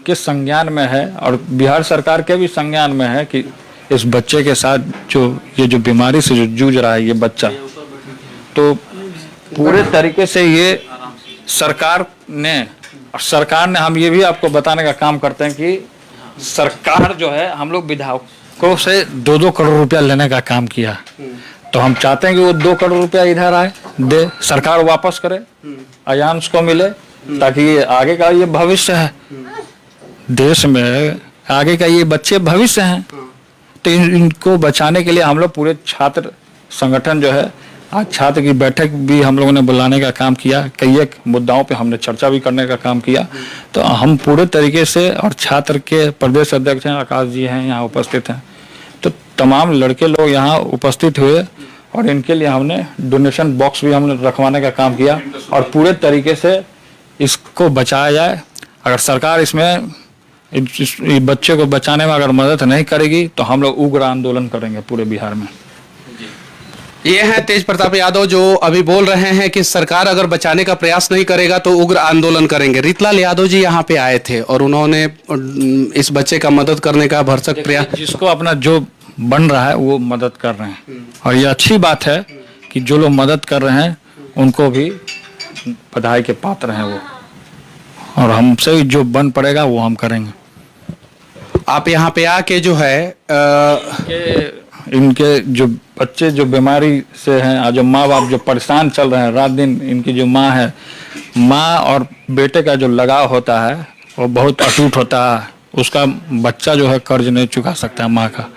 के संज्ञान में है और बिहार सरकार के भी संज्ञान में है कि इस बच्चे के साथ ये जो बीमारी से जो जूझ रहा है ये बच्चा, तो पूरे तरीके से ये सरकार ने हम ये भी आपको बताने का काम करते हैं कि सरकार जो है हम लोग विधायकों से 2-2 करोड़ रुपया लेने का काम किया। तो हम चाहते हैं कि वो 2 करोड़ रुपया इधर आए, दे, सरकार वापस करे, अयांश को मिले, ताकि ये आगे का ये भविष्य है देश में, आगे का ये बच्चे भविष्य हैं। तो इनको बचाने के लिए हम लोग पूरे छात्र संगठन जो है, आज छात्र की बैठक भी हम लोगों ने बुलाने का काम किया, कई एक मुद्दाओं पे हमने चर्चा भी करने का काम किया। तो हम पूरे तरीके से, और छात्र के प्रदेश अध्यक्ष हैं आकाश जी हैं यहाँ उपस्थित हैं, तो तमाम लड़के लोग यहाँ उपस्थित हुए और इनके लिए हमने डोनेशन बॉक्स भी हमने रखवाने का काम किया और पूरे तरीके से इसको बचाया जाए। अगर सरकार इसमें इस बच्चे को बचाने में अगर मदद नहीं करेगी तो हम लोग उग्र आंदोलन करेंगे पूरे बिहार में। ये हैं तेज प्रताप यादव जो अभी बोल रहे हैं कि सरकार अगर बचाने का प्रयास नहीं करेगा तो उग्र आंदोलन करेंगे। रीतलाल यादव जी यहाँ पे आए थे और उन्होंने इस बच्चे का मदद करने का भरसक प्रयास, जिसको अपना जो बन रहा है वो मदद कर रहे हैं और ये अच्छी बात है कि जो लोग मदद कर रहे हैं उनको भी बधाई के पात्र हैं वो, और हमसे जो बन पड़ेगा वो हम करेंगे। आप यहाँ पे आके जो है इनके जो बच्चे जो बीमारी से हैं, जो माँ बाप जो परेशान चल रहे हैं रात दिन, इनकी जो माँ है, माँ और बेटे का जो लगाव होता है वो बहुत अटूट होता है। उसका बच्चा जो है कर्ज नहीं चुका सकता है माँ का।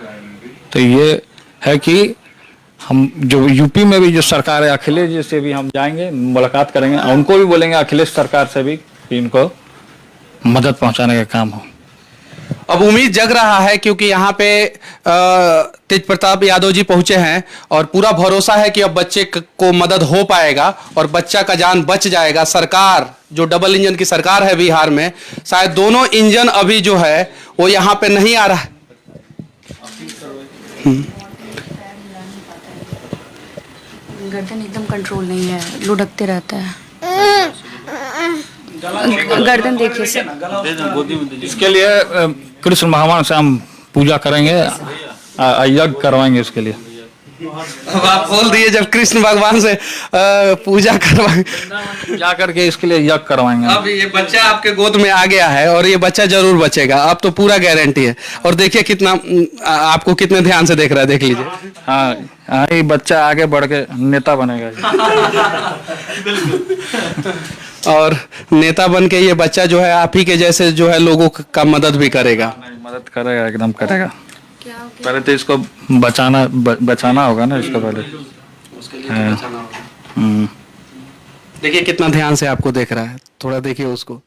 तो ये है कि हम जो यूपी में भी जो सरकार है, अखिलेश जी से भी हम जाएंगे, मुलाकात करेंगे, उनको भी बोलेंगे अखिलेश सरकार से भी कि इनको मदद पहुंचाने का काम हो। अब उम्मीद जग रहा है क्योंकि यहाँ पे तेज प्रताप यादव जी पहुंचे हैं और पूरा भरोसा है कि अब बच्चे को मदद हो पाएगा और बच्चा का जान बच जाएगा। सरकार जो डबल इंजन की सरकार है बिहार में, शायद दोनों इंजन अभी जो है वो यहाँ पे नहीं आ रहा है। गर्दन एकदम कंट्रोल नहीं है, लुढ़कते रहता है। गर्दन देखिए सर। इसके लिए कृष्ण भगवान से हम पूजा करेंगे, यज्ञ करवाएंगे इसके लिए। अब आप बोल दिए जब कृष्ण भगवान से पूजा करवाएंगे, जा करके इसके लिए यज्ञ करवाएंगे। अब ये बच्चा आपके गोद में आ गया है और ये बच्चा जरूर बचेगा, अब तो पूरा गारंटी है। और देखिए कितना आपको कितने ध्यान से देख रहा है, देख लीजिए। हाँ, ये बच्चा आगे बढ़ के नेता बनेगा। और नेता बन के ये बच्चा जो है आप ही के जैसे जो है लोगों का मदद भी करेगा। मदद करेगा, एकदम करेगा। पहले तो इसको बचाना होगा ना, इसको पहले उसके लिए। देखिए कितना ध्यान से आपको देख रहा है, थोड़ा देखिए उसको।